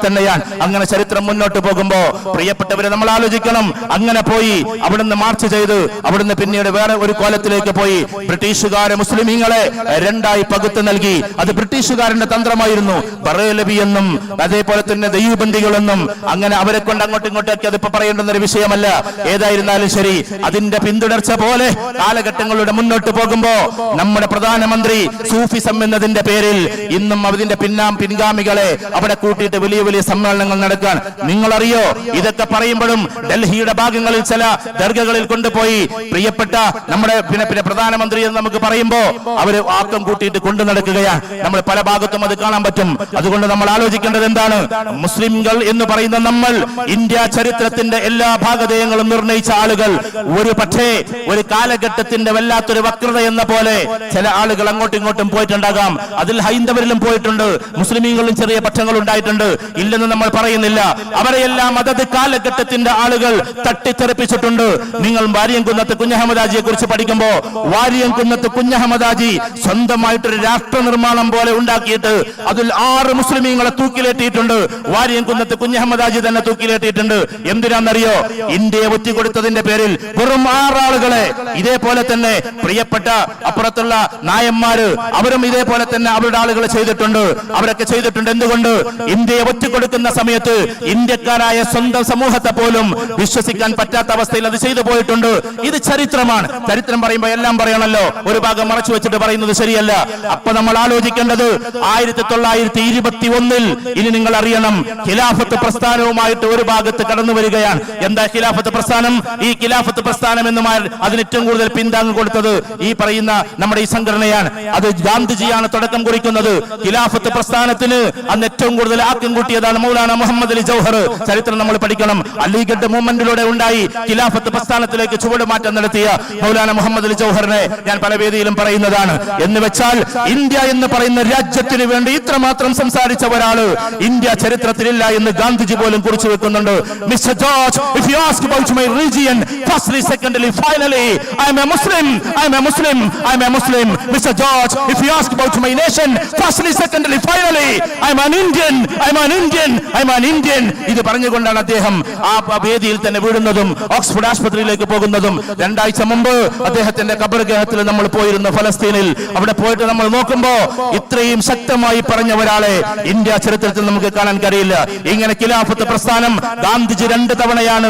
തന്നെയാണ്. അങ്ങനെ ചരിത്രം മുന്നോട്ട് പോകുമ്പോ പ്രിയപ്പെട്ടവരെ നമ്മൾ ആലോചിക്കണം. അങ്ങനെ പോയി അവിടുന്ന് മാർച്ച് ചെയ്ത് അവിടുന്ന് പിന്നീട് വേറെ ഒരു കോലത്തിലേക്ക് പോയി ബ്രിട്ടീഷുകാരെ മുസ്ലിമീങ്ങളെ രണ്ടായി പകുത്തു നൽകി. അത് ബ്രിട്ടീഷുകാരന്റെ തന്ത്രമായിരുന്നു. ബറേലവി എന്നും അതേപോലെ തന്നെ ദൈവബന്ധികളെന്നും അങ്ങനെ അവരെ കൊണ്ട് അങ്ങോട്ടും ഇങ്ങോട്ടൊക്കെ അതിപ്പോ പറയേണ്ടുന്ന ഒരു വിഷയമല്ല. ഏതായിരുന്നാലും ശരി, അതിന്റെ പിന്തുടർച്ച പോലെ കാലഘട്ടങ്ങളുടെ മുന്നോട്ട് പോകുമ്പോ നമ്മുടെ പ്രധാനമന്ത്രി സൂഫിസം എന്നതിന്റെ പേരിൽ ഇന്നും അതിന്റെ പിൻഗാമികളെ അവിടെ കൂട്ടിയിട്ട് വലിയ വലിയ സമ്മേളനങ്ങൾ നടക്കാൻ നിങ്ങളറിയോ? ഇതൊക്കെ പറയുമ്പോഴും ഡൽഹിയുടെ ഭാഗങ്ങളിൽ ചില ദർഗകളിൽ കൊണ്ടുപോയി പ്രിയപ്പെട്ട നമ്മുടെ പിന്നെ പ്രധാനമന്ത്രി എന്ന് നമുക്ക് പറയുമ്പോ അവര് ആക്കം കൂട്ടിയിട്ട് കൊണ്ടു നടക്കുകയാണ്. നമ്മൾ പല ഭാഗത്തും അത് കാണാൻ പറ്റും. അതുകൊണ്ട് നമ്മൾ ആലോചിക്കേണ്ടത് എന്താണ്? മുസ്ലിംകൾ എന്ന് പറയുന്ന നമ്മൾ ഇന്ത്യ ചരിത്രത്തിന്റെ എല്ലാ ഭാഗധേയങ്ങളും നിർണയിച്ച ആളുകൾ ഒരു പക്ഷേ ഒരു കാലഘട്ടത്തിന്റെ വല്ലാത്തൊരു വക്രത എന്ന പോലെ ചില ആളുകൾ അങ്ങോട്ടും ഇങ്ങോട്ടും പോയിട്ടുണ്ടാകാം. അതിൽ ഹൈന്ദവരിലും പോയിട്ടുണ്ട്, മുസ്ലിമീങ്ങളും ചെറിയ പക്ഷങ്ങൾ ഉണ്ടായിട്ടുണ്ട്, ഇല്ലെന്ന് നമ്മൾ പറയുന്നില്ല. അവരെയെല്ലാം അതത് കാലഘട്ടത്തിന്റെ ആളുകൾ തട്ടിത്തെറിപ്പിച്ചിട്ടുണ്ട്. നിങ്ങൾ വാര്യംകുന്നത്ത് കുഞ്ഞഹമ്മദാജിയെ കുറിച്ച് പഠിക്കുമ്പോ വാര്യംകുന്നത്ത് കുഞ്ഞഹമ്മദാജി സ്വന്തമായിട്ടൊരു രാഷ്ട്ര നിർമ്മാണം പോലെ ഉണ്ടാക്കിയിട്ട് അതിൽ 6 മുസ്ലിമീങ്ങളെ തൂക്കിലേറ്റിയിട്ടുണ്ട്. വാര്യംകുന്നത്ത് കുഞ്ഞഹമ്മദാജി തന്നെ തൂക്കിലേറ്റിയിട്ടുണ്ട്. എന്തിനാണെന്നറിയോ? ഇന്ത്യയെ ഒറ്റുകൊടുത്തതിന്റെ പേരിൽ വെറും 6 ആളുകളെ. ഇതേപോലെ തന്നെ പ്രിയപ്പെട്ട അപ്പുറത്തുള്ള നായന്മാര് അവരും ഇതേപോലെ തന്നെ അവരുടെ ആളുകൾ ചെയ്തിട്ടുണ്ട്. അവരൊക്കെ ചെയ്തിട്ടുണ്ട്. എന്തുകൊണ്ട്? ഇന്ത്യയെ ഒറ്റുകൊടുക്കുന്ന സമയത്ത് ഇന്ത്യക്കാരായ സ്വന്തം സമൂഹത്തെ പോലും വിശ്വസിക്കാൻ പറ്റാത്ത അവസ്ഥയിൽ അത് ചെയ്തു പോയിട്ടുണ്ട്. ഇത് ചരിത്രമാണ്. ചരിത്രം പറയുമ്പോൾ എല്ലാം പറയണല്ലോ, ഒരു ഭാഗം മറച്ചു വെച്ചിട്ട് പറയുന്നത് ശരിയല്ല. അപ്പൊ നമ്മൾ ആലോചിക്കേണ്ടത് 1921 ഇനി നിങ്ങൾ അറിയണം, ഖിലാഫത്ത് പ്രസ്ഥാനവുമായിട്ട് ഒരു ഭാഗത്ത് കടന്നു വരികയാണ്. എന്താ ഖിലാഫത്ത് പ്രസ്ഥാനം? ഈ ഖിലാഫത്ത് പ്രസ്ഥാനം എന്നുമാർ അതിന് ഏറ്റവും കൂടുതൽ പിന്താങ്ങ് കൊടുത്തത് ഈ പറയുന്ന നമ്മുടെ ഈ സംഘടനയാണ്. അത് ഗാന്ധിജിയാണ് തുടക്കം കുറിക്കുന്നത്. ഖിലാഫത്ത് പ്രസ്ഥാനത്തിന് അന്ന് ഏറ്റവും കൂടുതൽ ആക്കം കൂട്ടിയതാണ് മൗലാന മുഹമ്മദ് അലി ജൗഹർ. ചരിത്രം നമ്മൾ പഠിക്കണം. അലിഗഡ് മൂവ്മെന്റിലൂടെ ഉണ്ടായി ഖിലാഫത്ത് പ്രസ്ഥാനത്തിലേക്ക് ചുവടുമാറ്റം നടത്തിയ മൗലാന മുഹമ്മദ് അലി ജൗഹറിനെ ഞാൻ പല വേദിയിലും പറയുന്നതാണ്. എന്ന് വെച്ചാൽ ഇന്ത്യ എന്ന് പറയുന്ന രാജ്യത്തിന് വേണ്ടി ഇത്രമാത്രം സംസാരിച്ച ഒരാള് ഇന്ത്യ ചരിത്രത്തിലില്ല എന്ന് ഗാന്ധിജി പോലും കുറിച്ചു വെക്കുന്നുണ്ട്. Mister George, if you ask about my region, firstly, secondly, finally, I am a Muslim, I am a Muslim, I am a Muslim. Mr. George, if you ask about my nation, firstly, secondly, finally, I am an Indian, I am an Indian, I am an Indian. ഇത് പറഞ്ഞുകൊണ്ടാണ് അദ്ദേഹം ആ വേദിയിൽ തന്നെ വീഴുന്നതും Oxford ആശുപത്രിയിലേക്ക് പോകുന്നതും. 2 ആഴ്ച മുമ്പ് അദ്ദേഹത്തിന്റെ ഖബർഗഹത്തിൽ നമ്മൾ പോയിരുന്നു ഫലസ്തീനിൽ. അവിടെ പോയിട്ട് നമ്മൾ നോക്കുമ്പോ ഇത്രയും ശക്തമായി പറഞ്ഞ ഒരാളെ ഇന്ത്യ ചരിത്രത്തിൽ നമുക്ക് കാണാൻ കഴിയില്ല. ഇങ്ങനെ ഖിലാഫത്ത് പ്രസ്ഥാനം ഗാന്ധിജി 2 തവണയാണ്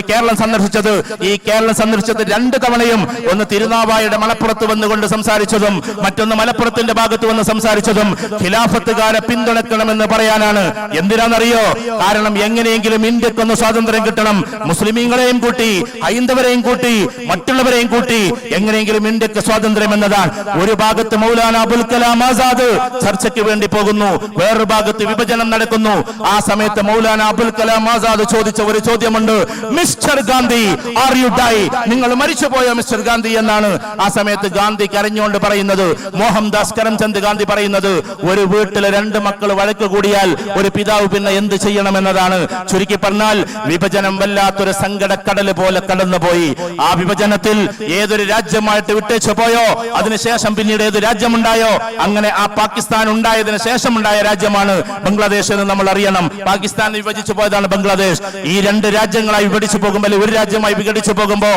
കേരളം സന്ദർശിച്ചത്. ഈ കേരളം സന്ദർശിച്ചത് 2 തവണയും ഒന്ന് തിരുനാവായയുടെ മലപ്പുറത്ത് വന്നുകൊണ്ട് സംസാരിച്ചതും മറ്റൊന്ന് മലപ്പുറത്തിന്റെ ഭാഗത്ത് വന്ന് സംസാരിച്ചതും ഖിലാഫത്തുകാരെ പിന്തുണക്കണമെന്ന് പറയാനാണ്. എന്തിനാണെന്നറിയോ? കാരണം എങ്ങനെയെങ്കിലും ഇന്ത്യക്കൊന്ന് സ്വാതന്ത്ര്യം കിട്ടണം. മുസ്ലിമീങ്ങളെയും കൂട്ടി ഹൈന്ദവരെയും കൂട്ടി മറ്റുള്ളവരെയും കൂട്ടി എങ്ങനെയെങ്കിലും ഇന്ത്യക്ക് സ്വാതന്ത്ര്യം എന്നതാണ്. ഒരു ഭാഗത്ത് മൗലാന അബുൽ കലാം ആസാദ് ചർച്ചയ്ക്ക് വേണ്ടി പോകുന്നു, വേറൊരു ഭാഗത്ത് വിഭജനം നടക്കുന്നു. ആ സമയത്ത് മൗലാന അബുൽ കലാം ആസാദ് ചോദിച്ച ഒരു ചോദ്യമുണ്ട്, mister Gandhi, are you dye? നിങ്ങൾ മരിച്ചുപോയോ മിസ്റ്റർ ഗാന്ധി എന്നാണ്. ആ സമയത്ത് ഗാന്ധി കരഞ്ഞുകൊണ്ട് പറയുന്നത്, മോഹൻദാസ് കരംചന്ദ് ഗാന്ധി പറയുന്നത്, ഒരു വീട്ടിലെ 2 മക്കൾ വഴക്ക് കൂടിയാൽ ഒരു പിതാവ് പിന്നെ എന്ത് ചെയ്യണമെന്നതാണ്. ചുരുക്കി പറഞ്ഞാൽ വിഭജനം വല്ലാത്തൊരു സങ്കടക്കടൽ പോലെ കടന്നുപോയി. ആ വിഭജനത്തിൽ ഏതൊരു രാജ്യമായിട്ട് വിട്ടേച്ചു പോയോ അതിനുശേഷം പിന്നീട് ഏത് രാജ്യമുണ്ടായോ അങ്ങനെ ആ പാകിസ്ഥാൻ ഉണ്ടായതിനു ശേഷം ഉണ്ടായ രാജ്യമാണ് ബംഗ്ലാദേശ് എന്ന് നമ്മൾ അറിയണം. പാകിസ്ഥാൻ വിഭജിച്ചു പോയതാണ് ബംഗ്ലാദേശ്. ഈ 2 രാജ്യങ്ങളായി വിഭജിച്ചു പോകുമ്പോൾ, ഒരു രാജ്യമായി വിഘടിച്ചു പോകുമ്പോ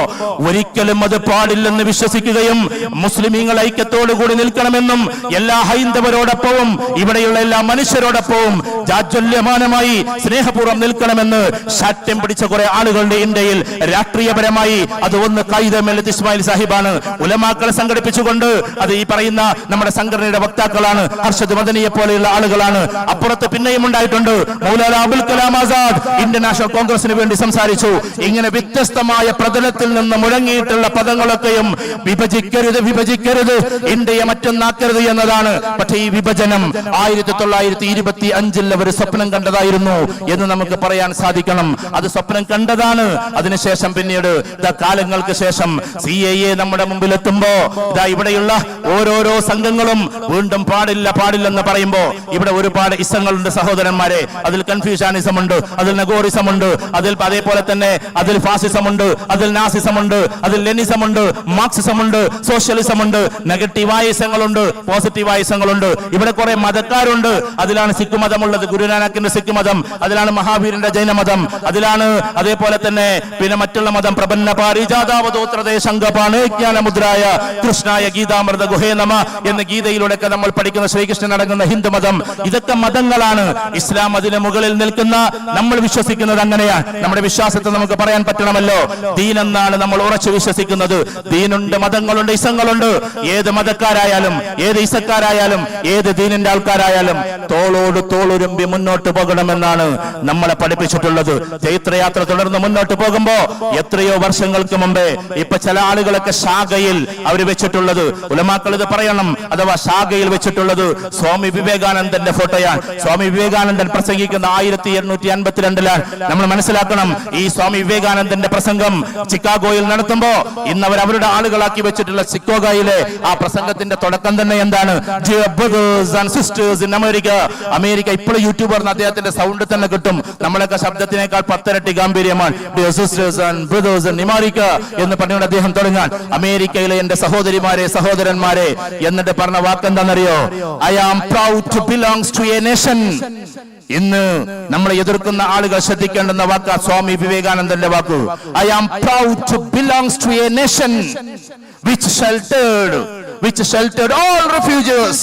ഒരിക്കലും അത് പാടില്ലെന്ന് വിശ്വസിക്കുകയും മുസ്ലിമീങ്ങൾ ഐക്യത്തോടു കൂടി നിൽക്കണമെന്നും എല്ലാ ഹൈന്ദവരോടൊപ്പവും ഇവിടെയുള്ള എല്ലാ മനുഷ്യരോടൊപ്പവും ജാജ്വല്യമാനമായി സ്നേഹപൂർവ്വം നിൽക്കണമെന്ന് ശാഠ്യം പിടിച്ച കുറെ ആളുകളുടെ ഇന്ത്യയിൽ രാഷ്ട്രീയപരമായി അത് ഒന്ന് ഖായിദ മില്ലത്ത് ഇസ്മായിൽ സാഹിബാണ്. ഉലമാക്കളെ സംഘടിപ്പിച്ചുകൊണ്ട് അത് ഈ പറയുന്ന നമ്മുടെ സംഘടനയുടെ വക്താക്കളാണ്, അർഷദ് മദനിയെ പോലെയുള്ള ആളുകളാണ്. അപ്പുറത്ത് പിന്നെയും ഉണ്ടായിട്ടുണ്ട് മൗലാന അബുൽ കലാം ആസാദ് ഇന്ത്യൻ നാഷണൽ കോൺഗ്രസിന് വേണ്ടി സംസാരിച്ചു. ഇങ്ങനെ വ്യത്യസ്തമായ പ്രതലത്തിൽ നിന്ന് മുഴങ്ങിയിട്ടുള്ള പദങ്ങളൊക്കെയും വിഭജിക്കരുത്, വിഭജിക്കരുത്, ഇന്ത്യയെ മറ്റൊന്നാക്കരുത് എന്നതാണ്. പക്ഷേ ഈ വിഭജനം 1925 അവർ സ്വപ്നം കണ്ടതായിരുന്നു എന്ന് നമുക്ക് പറയാൻ സാധിക്കണം. അത് സ്വപ്നം കണ്ടതാണ്. അതിനുശേഷം പിന്നീട് കാലങ്ങൾക്ക് ശേഷം CAA നമ്മുടെ മുമ്പിൽ എത്തുമ്പോ ഇവിടെയുള്ള ഓരോരോ സംഘങ്ങളും വീണ്ടും പാടില്ലെന്ന് പറയുമ്പോ ഇവിടെ ഒരുപാട് ഇസങ്ങളുണ്ട് സഹോദരന്മാരെ. അതിൽ കൺഫ്യൂഷനിസം ഉണ്ട്, അതിൽ നഗോറിസം ഉണ്ട്, അതിൽ അതേപോലെ തന്നെ അതിൽ ഫാസിസം ഉണ്ട്, അതിൽ നാസിസം ഉണ്ട്, അതിൽ ലെനിസം ഉണ്ട്, മാർക്സിസം ഉണ്ട്, സോഷ്യലിസം ഉണ്ട്, നെഗറ്റീവായ ഇസങ്ങളുണ്ട്, പോസിറ്റീവായ ഇസങ്ങളുണ്ട്. ഇവിടെ കുറെ മതക്കാരുണ്ട്. അതിലാണ് സിഖ് മതം മതമുള്ളത്, ഗുരുനാനക്കിന്റെ സിഖ് മതം, അതിലാണ് മഹാവീരന്റെ ജൈനമതം, അതിലാണ് അതേപോലെ തന്നെ പിന്നെ മറ്റുള്ള മതം പ്രപന്ന പാരിജാതാവതോത്രതേ ശങ്കപാണ് ജ്ഞാനമുദ്രായ കൃഷ്ണായ ഗീതാമൃത ഗുഹേ നമ എന്ന് ഗീതയിലൂടെയൊക്കെ നമ്മൾ പഠിക്കുന്ന ശ്രീകൃഷ്ണൻ അടങ്ങുന്ന ഹിന്ദു മതം. ഇതൊക്കെ മതങ്ങളാണ്. ഇസ്ലാം അതിന് മുകളിൽ നിൽക്കുന്ന, നമ്മൾ വിശ്വസിക്കുന്നത് അങ്ങനെയാണ്. നമ്മുടെ വിശ്വാസത്തെ നമുക്ക് പറയാൻ പറ്റണമല്ലോ. ദീൻ എന്നാണ് നമ്മൾ ഉറച്ചു വിശ്വസിക്കുന്നത്. ദീനുണ്ട്, മതങ്ങളുണ്ട്, ഇസങ്ങളുണ്ട്. ഏത് മതക്കാരായാലും ഏത് ഇസക്കാരായാലും ഏത് ദീനിന്റെ ആൾക്കാരായാലും തോളോട് തോളുരുമ്പി മുന്നോട്ട് പോകണമെന്നാണ് നമ്മളെ പഠിപ്പിച്ചിട്ടുള്ളത്. ചൈത്രയാത്ര തുടർന്ന് മുന്നോട്ട് പോകുമ്പോ എത്രയോ വർഷങ്ങൾക്ക് മുമ്പേ ഇപ്പൊ ചില ആളുകളൊക്കെ ശാഖയിൽ അവർ വെച്ചിട്ടുള്ളത്, ഉലമാക്കൾ ഇത് പറയണം, അഥവാ ശാഖയിൽ വെച്ചിട്ടുള്ളത് സ്വാമി വിവേകാനന്ദന്റെ ഫോട്ടോയാണ്. സ്വാമി വിവേകാനന്ദൻ പ്രസംഗിക്കുന്ന 1852-ലാണ്. നമ്മൾ മനസ്സിലാക്കണം, ഈ സ്വാമി വിവേകാനന്ദന്റെ പ്രസംഗം ചിക്കാഗോയിൽ നടത്തുമ്പോ ഇന്ന് അവരുടെ ആളുകളാക്കി വെച്ചിട്ടുള്ള ചിക്കാഗോയിലെ ആ പ്രസംഗത്തിന്റെ തുടക്കം തന്നെ എന്താണ്? Dear brothers and sisters in America. America ഇപ്പോഴും യൂട്യൂബറിന് അദ്ദേഹത്തിന്റെ സൗണ്ട് തന്നെ കിട്ടും. നമ്മളൊക്കെ ശബ്ദത്തിനേക്കാൾ 10 ഇരട്ടി ഗാംഭീര്യമാണ്. Dear sisters and brothers in America എന്ന് പറഞ്ഞുകൊണ്ട് അദ്ദേഹം തുടങ്ങാൻ, അമേരിക്കയിലെ എന്റെ സഹോദരിമാരെ സഹോദരന്മാരെ എന്നിട്ട് പറഞ്ഞ വാക്കെന്താണെന്നറിയോ? I am proud to belong to a nation. ഇന്ന് നമ്മളെ എതിർക്കുന്ന ആളുകൾ ശ്രദ്ധിക്കേണ്ടുന്ന വാക്ക് സ്വാമി വിവേകാനന്ദന്റെ വാക്ക്. I am proud to belong to a nation which sheltered all refugees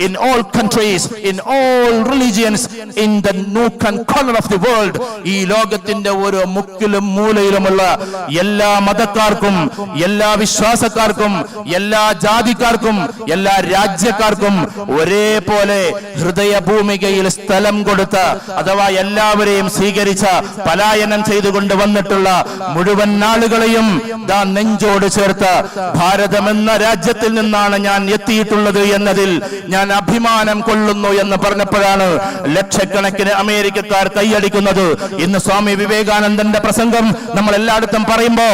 in all countries, in all religions, in the nook and corner of the world. ഈ ലോകത്തിന്റെ ഓരോ മുക്കിലും മൂലയിലുമുള്ള എല്ലാ മതക്കാർക്കും, എല്ലാ വിശ്വാസക്കാർക്കും, എല്ലാ ജാതിക്കാർക്കും, എല്ലാ രാജ്യക്കാർക്കും ഒരേപോലെ ഹൃദയഭൂമികയിൽ സ്ഥലം കൊടുത്ത, അഥവാ എല്ലാവരെയും സ്വീകരിച്ച, പലായനം ചെയ്തുകൊണ്ട് വന്നിട്ടുള്ള മുഴുവൻ ആളുകളെയും നെഞ്ചോട് ചേർത്ത ഭാരതമെന്ന രാജ്യത്തിൽ നിന്നാണ് ഞാൻ എത്തിയിട്ടുള്ളത് എന്നതിൽ ഞാൻ അഭിമാനം കൊള്ളുന്നു എന്ന് പറഞ്ഞപ്പോഴാണ് ലക്ഷക്കണക്കിന് അമേരിക്കക്കാർ കൈയടിക്കുന്നത്. ഇന്ന് സ്വാമി വിവേകാനന്ദന്റെ പ്രസംഗം നമ്മൾ എല്ലായിടത്തും പറയുമ്പോ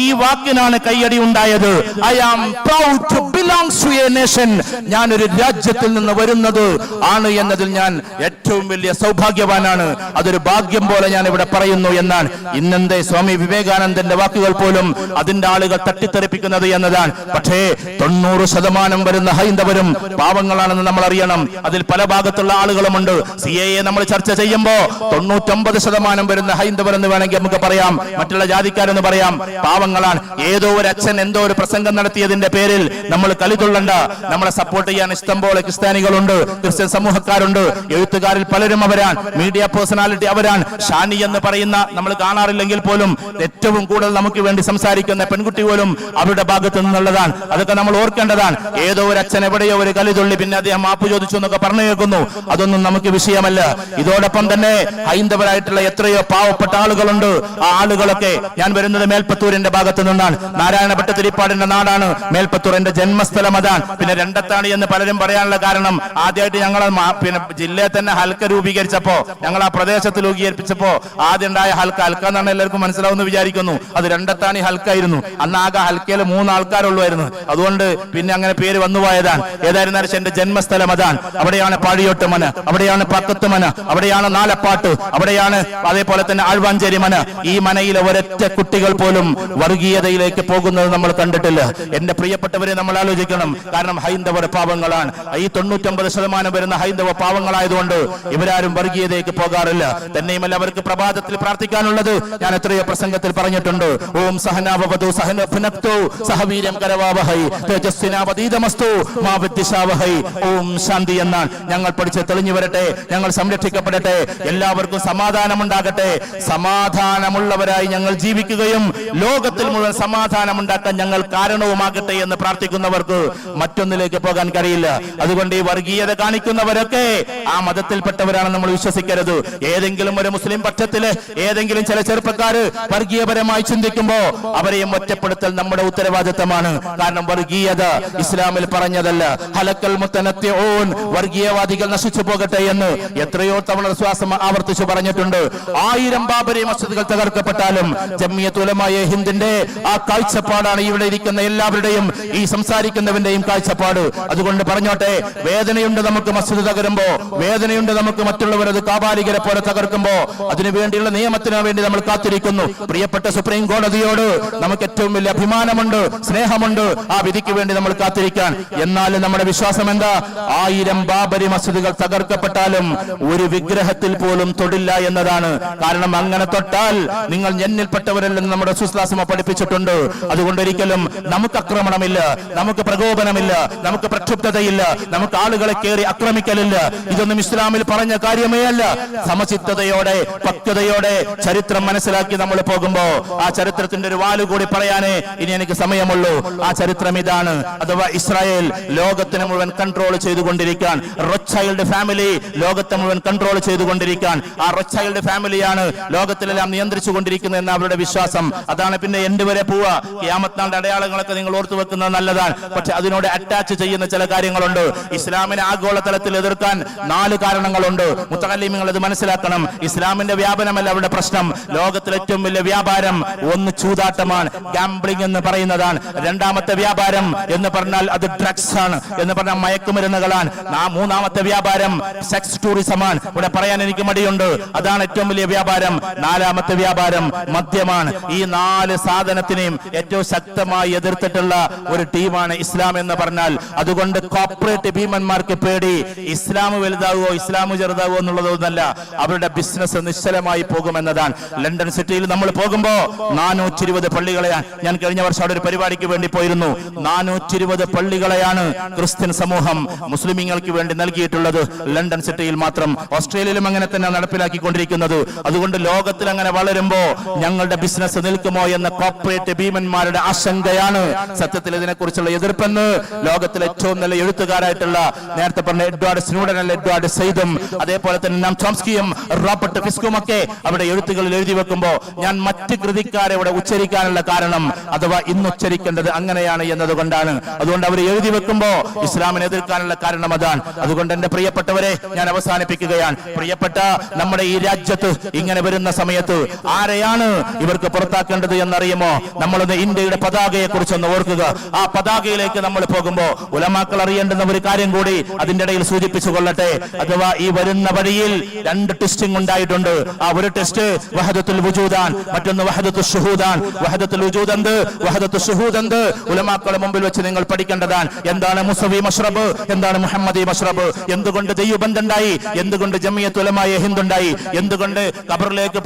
ഈ വാക്കിനാണ് കൈയടി ഉണ്ടായത്. I am proud to belong to a nation. ഞാൻ ഒരു രാജ്യത്തിൽ നിന്ന് വരുന്നത് ആണ് എന്നതിൽ ഞാൻ ഏറ്റവും വലിയ സൗഭാഗ്യവാനാണ്. അതൊരു ഭാഗ്യം പോലെ ഞാൻ ഇവിടെ പറയുന്നു എന്നാണ്. ഇന്നെന്തേ സ്വാമി വിവേകാനന്ദന്റെ വാക്കുകൾ പോലും അതിന്റെ ആളുകൾ തട്ടിത്തെറിപ്പിക്കുന്നത് എന്നതാണ്. പക്ഷേ 90% വരുന്ന ഹൈന്ദവരും പാവങ്ങളാണെന്ന് നമ്മൾ അറിയണം. അതിൽ പല ഭാഗത്തുള്ള ആളുകളുമുണ്ട്. CAA നമ്മൾ ചർച്ച ചെയ്യുമ്പോ 99% വരുന്ന ഹൈന്ദവർ എന്ന് വേണമെങ്കിൽ നമുക്ക് പറയാം, മറ്റുള്ള ജാതിക്കാരെന്ന് പറയാം, പാവങ്ങളാണ്. ഏതോ ഒരു അച്ഛൻ എന്തോ ഒരു പ്രസംഗം നടത്തിയതിന്റെ പേരിൽ നമ്മൾ കളിതുള്ളണ്ട. നമ്മളെ സപ്പോർട്ട് ചെയ്യാൻ ഇഷ്ടംപോലെ ക്രിസ്ത്യാനികളുണ്ട്, ക്രിസ്ത്യൻ സമൂഹക്കാരുണ്ട്, എഴുത്തുകാരിൽ പലരും അവരാണ്, മീഡിയ പേഴ്സണാലിറ്റി അവരാണ്. ഷാനി എന്ന് പറയുന്ന നമ്മൾ കാണാറില്ലെങ്കിൽ പോലും ഏറ്റവും കൂടുതൽ നമുക്ക് വേണ്ടി സംസാരിക്കുന്ന പെൺകുട്ടി പോലും അവരുടെ ഭാഗത്ത് നിന്നുള്ളതാണ്. അതൊക്കെ നമ്മൾ ഓർക്കേണ്ടതാണ്. ഏതോ ഒരു അച്ഛൻ എവിടെയോ ഒരു കലിതുള്ളി, പിന്നെ അദ്ദേഹം മാപ്പ് ചോദിച്ചു എന്നൊക്കെ പറഞ്ഞു കേൾക്കുന്നു. അതൊന്നും നമുക്ക് വിഷയമല്ല. ഇതോടൊപ്പം തന്നെ ഹൈന്ദവരായിട്ടുള്ള എത്രയോ പാവപ്പെട്ട ആളുകളുണ്ട്. ആ ആളുകളൊക്കെ, ഞാൻ വരുന്നത് മേൽപ്പത്തൂരിന്റെ ഭാഗത്തു നിന്നാണ്. നാരായണഭട്ട തിരിപ്പാടിന്റെ നാടാണ് മേൽപ്പത്തൂർ. എന്റെ ജന്മസ്ഥലം അതാണ്. പിന്നെ രണ്ടത്താണ് എന്ന് പലരും പറയാനുള്ള കാരണം, ആദ്യമായിട്ട് ഞങ്ങൾ പിന്നെ ജില്ലയെ തന്നെ ഹൽക്ക രൂപീകരിച്ചപ്പോ, ഞങ്ങൾ ആ പ്രദേശത്ത് രൂപീകരിച്ചപ്പോ ആദ്യം ഉണ്ടായ ഹൽക്ക എന്നാണ് എല്ലാവർക്കും മനസ്സിലാവുമെന്ന് വിചാരിക്കുന്നു. അത് രണ്ടത്താണി ഹൽക്കായിരുന്നു. അന്ന് ആകെ ഹൽക്കയിൽ 3 ആൾക്കാരുള്ളായിരുന്നു. അതുകൊണ്ട് പിന്നെ അങ്ങനെ പേര് വന്നുപോയതാണ്. ഏതായിരുന്നാലും എന്റെ ജന്മസ്ഥലം അതാണ്. അവിടെയാണ് പാഴിയോട്ട് മന, അവിടെയാണ് പക്കത്ത് മന, അവിടെയാണ് നാലപ്പാട്ട്, അവിടെയാണ് അതേപോലെ തന്നെ ആഴ്വാഞ്ചേരി മന. ഈ മനയിലെ ഒരൊറ്റ കുട്ടികൾ പോലും വർഗീയതയിലേക്ക് പോകുന്നത് നമ്മൾ കണ്ടിട്ടില്ല. എന്റെ പ്രിയപ്പെട്ടവരെ, നമ്മൾ ആലോചിക്കണം. കാരണം ഹൈന്ദവർ പാവങ്ങളാണ്. ഈ 99% വരുന്ന ഹൈന്ദവ പാവങ്ങളായതുകൊണ്ട് ഇവരാരും വർഗീയതയ്ക്ക് പോകാറില്ല. തന്നെയുമല്ല, അവർക്ക് പ്രഭാതത്തിൽ പ്രാർത്ഥിക്കാനുള്ളത് ഞാൻ എത്രയോ പ്രസംഗത്തിൽ പറഞ്ഞിട്ടുണ്ട്. ഓം സഹനാവവതു സഹനഭുനക്തു സഹവീര്യം കരവാവഹൈ തേജസ്വിനാവതീതമസ്തു മാ വിദ്വിഷാവഹൈ. ഓം ശാന്തി എന്നാണ്. ഞങ്ങൾ പഠിച്ച് തെളിഞ്ഞു വരട്ടെ, ഞങ്ങൾ സംരക്ഷിക്കപ്പെടട്ടെ, എല്ലാവർക്കും സമാധാനമുണ്ടാകട്ടെ. സമാധാനമുള്ളവരായി ഞങ്ങൾ ജീവിക്കുകയും ലോകത്തിൽ മുഴുവൻ സമാധാനമുണ്ടാക്കാൻ ഞങ്ങൾ കാരണവുമാകട്ടെ എന്ന് പ്രാർത്ഥിക്കുന്നവർക്ക് മറ്റൊന്നിലേക്ക് പോകാൻ കഴിയില്ല. അതുകൊണ്ട് ഈ വർഗീയത കാണിക്കുന്നവരൊക്കെ ആ മതത്തിൽപ്പെട്ടവരാണ് നമ്മൾ വിശ്വസിക്കരുത്. ഏതെങ്കിലും ഒരു മുസ്ലിം പക്ഷത്തില് ഏതെങ്കിലും ചില ചെറുപ്പക്കാര് വർഗീയപരമായി ചിന്തിക്കുമ്പോ അവരെയും ഒറ്റപ്പെടുത്തൽ നമ്മുടെ ഉത്തരവാദിത്തമാണ്. കാരണം വർഗീയത ഇസ്ലാമിൽ പറഞ്ഞതല്ല. ഹലക്കൽ മുത്തനത്തിഊൻ, വർഗീയവാദികൾ നശിച്ചു പോകട്ടെ എന്ന് എത്രയോ തവണ വിശ്വാസം ആവർത്തിച്ചു പറഞ്ഞിട്ടുണ്ട്. 1000 ബാബരി മസ്ജിദുകൾ തകർക്കപ്പെട്ടാലും ജമിയത്തുൽ ഉലമായെ ഹിന്ദിന്റെ ആ കാഴ്ചപ്പാടാണ് ഇവിടെ ഇരിക്കുന്ന എല്ലാവരുടെയും, ഈ സംസാരിക്കുന്നവന്റെയും കാഴ്ചപ്പാട്. അതുകൊണ്ട് പറഞ്ഞോട്ടെ, വേദനയുണ്ട് നമുക്ക് മസ്ജിദ് തകരുമ്പോ, വേദനയുണ്ട് നമുക്ക് മറ്റുള്ളവരത് കാബാലികരെ പോലെ തകർക്കുമ്പോ. അതിനുവേണ്ടിയുള്ള നിയമത്തിന് വേണ്ടി നമ്മൾ കാത്തിരിക്കുന്നു. പ്രിയപ്പെട്ട സുപ്രീം കോടതിയോട് നമുക്ക് ഏറ്റവും വലിയ അഭിമാനമുണ്ട്, സ്നേഹമുണ്ട്. ആ വിധിക്ക് വേണ്ടി നമ്മൾ കാത്തിരിക്കാൻ. എന്നാൽ എന്നാൽ നമ്മുടെ വിശ്വാസം എന്താ? 1000 ബാബരി മസ്ജിദുകൾ തകർക്കപ്പെട്ടാലും ഒരു വിഗ്രഹത്തിൽ പോലും തൊടില്ല എന്നതാണ്. കാരണം അങ്ങനെ തൊട്ടാൽ നിങ്ങൾ എന്നിൽപ്പെട്ടവരല്ലെന്ന് നമ്മുടെ സുസ്ലാസമ പഠിപ്പിച്ചിട്ടുണ്ട്. അതുകൊണ്ട് ഒരിക്കലും നമുക്ക് ആക്രമണമില്ല, നമുക്ക് പ്രകോപനമില്ല, നമുക്ക് പ്രക്ഷുബ്ധതയില്ല, നമുക്ക് ആളുകളെ കയറി ആക്രമിക്കലില്ല. ഇതൊന്നും ഇസ്ലാമിൽ പറഞ്ഞ കാര്യമേ അല്ല. സമചിത്തതയോടെ പക്വതയോടെ ചരിത്രം മനസ്സിലാക്കി നമ്മൾ പോകുമ്പോ ആ ചരിത്രത്തിന്റെ ഒരു വാല് കൂടി പറയാനേ ഇനി എനിക്ക് സമയമുള്ളൂ. ആ ചരിത്രം ഇതാണ്. അഥവാ ഇസ്രായേൽ ലോകത്തിന് മുഴുവൻ കൺട്രോൾ ചെയ്തുകൊണ്ടിരിക്കാൻ, റോത്ത്ചൈൽഡ് ഫാമിലി ലോകത്തെ മുഴുവൻ കൺട്രോൾ ചെയ്തുകൊണ്ടിരിക്കാൻ, ആ റോത്ത്ചൈൽഡ് ഫാമിലിയാണ് ലോകത്തിലെല്ലാം നിയന്ത്രിച്ചു കൊണ്ടിരിക്കുന്നത് എന്ന അവരുടെ വിശ്വാസം. അതാണ് പിന്നെ എന്റെ വരെ പോവാ. ഖിയാമത്ത് നാളിന്റെ അടയാളങ്ങളൊക്കെ നിങ്ങൾ ഓർത്തു വെക്കുന്നത് നല്ലതാണ്. പക്ഷെ അതിനോട് അറ്റാച്ച് ചെയ്യുന്ന ചില കാര്യങ്ങളുണ്ട്. ഇസ്ലാമിനെ ആഗോളതലത്തിൽ എതിർക്കാൻ 4 കാരണങ്ങളുണ്ട്. മുത്തഅല്ലിമീങ്ങൾ ഇത് മനസ്സിലാക്കണം. ഇസ്ലാമിന്റെ വ്യാപനമല്ല അവരുടെ പ്രശ്നം. ലോകത്തിലെ ഏറ്റവും വലിയ വ്യാപാരം ഒന്ന് ചൂതാട്ടമാണ്, ഗാംബ്ലിംഗ് എന്ന് പറയുന്നതാണ്. രണ്ടാമത്തെ വ്യാപാരം എന്ന് പറഞ്ഞാൽ അത് ഡ്രഗ്സ് ആണ്, എന്ന് പറഞ്ഞാൽ മയക്കുമരുന്നുകളാണ്. മൂന്നാമത്തെ വ്യാപാരം സെക്സ് ടൂറിസമാണ്. ഇവിടെ പറയാൻ എനിക്ക് മടിയുണ്ട്, അതാണ് ഏറ്റവും വലിയ വ്യാപാരം. 4ാമത്തെ വ്യാപാരം മദ്യമാണ്. ഈ 4 സാധനത്തിനെയും ഏറ്റവും ശക്തമായി എതിർത്തിട്ടുള്ള ഒരു ടീമാണ് ഇസ്ലാം എന്ന് പറഞ്ഞാൽ. അതുകൊണ്ട് കോർപ്പറേറ്റ് ഭീമന്മാർക്ക് പേടി ഇസ്ലാം വലുതാവോ ഇസ്ലാം ചെറുതാവോ എന്നുള്ളതൊന്നല്ല, അവരുടെ ബിസിനസ് നിശ്ചലമായി പോകുമെന്നതാണ്. ലണ്ടൻ സിറ്റിയിൽ നമ്മൾ പോകുമ്പോ 420 പള്ളികളെയാണ്, ഞാൻ കഴിഞ്ഞ വർഷം അവിടെ ഒരു പരിപാടിക്ക് വേണ്ടി പോയിരുന്നു, 420 പള്ളികളെയാണ് ക്രിസ്ത്യൻ സമൂഹം മുസ്ലിമീങ്ങൾക്ക് വേണ്ടി നൽകിയിട്ടുള്ളത് ലണ്ടൻ സിറ്റിയിൽ മാത്രം. ഓസ്ട്രേലിയയിലും അങ്ങനെ തന്നെ നടപ്പിലാക്കിക്കൊണ്ടിരിക്കുന്നത്. അതുകൊണ്ട് ലോകത്തിൽ അങ്ങനെ വളരുമ്പോ ഞങ്ങളുടെ ബിസിനസ് നിൽക്കുമോ എന്ന കോർപ്പറേറ്റ് ഭീമന്മാരുടെ ആശങ്കയാണ് സത്യത്തിൽ ഇതിനെക്കുറിച്ചുള്ള എതിർപ്പെന്ന് ലോകത്തിലെ ഏറ്റവും നല്ല എഴുത്തുകാരായിട്ടുള്ള നേരത്തെ പറഞ്ഞ എഡ്വാർഡ് സ്നൂഡൻ അല്ല എഡ്വാർഡ് സയ്യിദും അതേപോലെ തന്നെ നാം ചോംസ്കിയും റോബർട്ട് ഫിസ്കും ഒക്കെ അവിടെ എഴുത്തുകളിൽ എഴുതി വെക്കുമ്പോ ഞാൻ മറ്റ് കൃതിക്കാരെ ഇവിടെ ഉച്ചരിക്കാനുള്ള കാരണം അഥവാ ഇന്ന് ഉച്ചരിക്കേണ്ടത് അങ്ങനെയാണ് എന്നതുകൊണ്ടാണ്. അതുകൊണ്ട് അവർ എഴുതി വെക്കുമ്പോ ഇസ്ലാമിനെ എതിർക്കാനുള്ള കാരണം അതാണ്. അതുകൊണ്ട് എന്റെ പ്രിയപ്പെട്ടവരെ ഞാൻ അവസാനിപ്പിക്കുകയാണ്. പ്രിയപ്പെട്ട നമ്മുടെ ഈ രാജ്യത്ത് ഇങ്ങനെ വരുന്ന സമയത്ത് ആരെയാണ് ഇവർക്ക് പുറത്താക്കേണ്ടത് എന്നറിയുമോ? നമ്മളൊന്ന് ഇന്ത്യയുടെ പതാകയെ കുറിച്ചൊന്ന് ഓർക്കുക. ആ പതാകയിലേക്ക് നമ്മൾ പോകുമ്പോ ഉലമാക്കൾ അറിയേണ്ടുന്ന ഒരു കാര്യം കൂടി അതിന്റെ ഇടയിൽ സൂചിപ്പിച്ചു കൊള്ളട്ടെ. അഥവാ ഈ വരുന്ന വഴിയിൽ 2 ടെസ്റ്റിംഗ് ഉണ്ടായിട്ടുണ്ട്. ആ ഒരു ടെസ്റ്റ് വഹദത്തുൽ വുജൂദാൻ, മറ്റൊന്ന് വഹദത്തുൽ ശുഹൂദാൻ. വഹദത്തുൽ വുജൂദ് എന്ത്, വഹദത്തുൽ ശുഹൂദ് എന്ത്, ഉലമാക്കളുടെ മുമ്പിൽ വെച്ച് നിങ്ങൾ പഠിക്കേണ്ടതാണ്. എന്താണ് മുസവി മശ്റബ്, എന്താണ് മുഹമ്മദി മശ്റബ്, എന്തുകൊണ്ട് ദൈവബന്ധം ഉണ്ടായി, എന്തുകൊണ്ട് ജമിയത്ത് ഉലമായ ഹിന്ദ് ഉണ്ടായി, എന്തുകൊണ്ട് ഖബറിലേക്ക്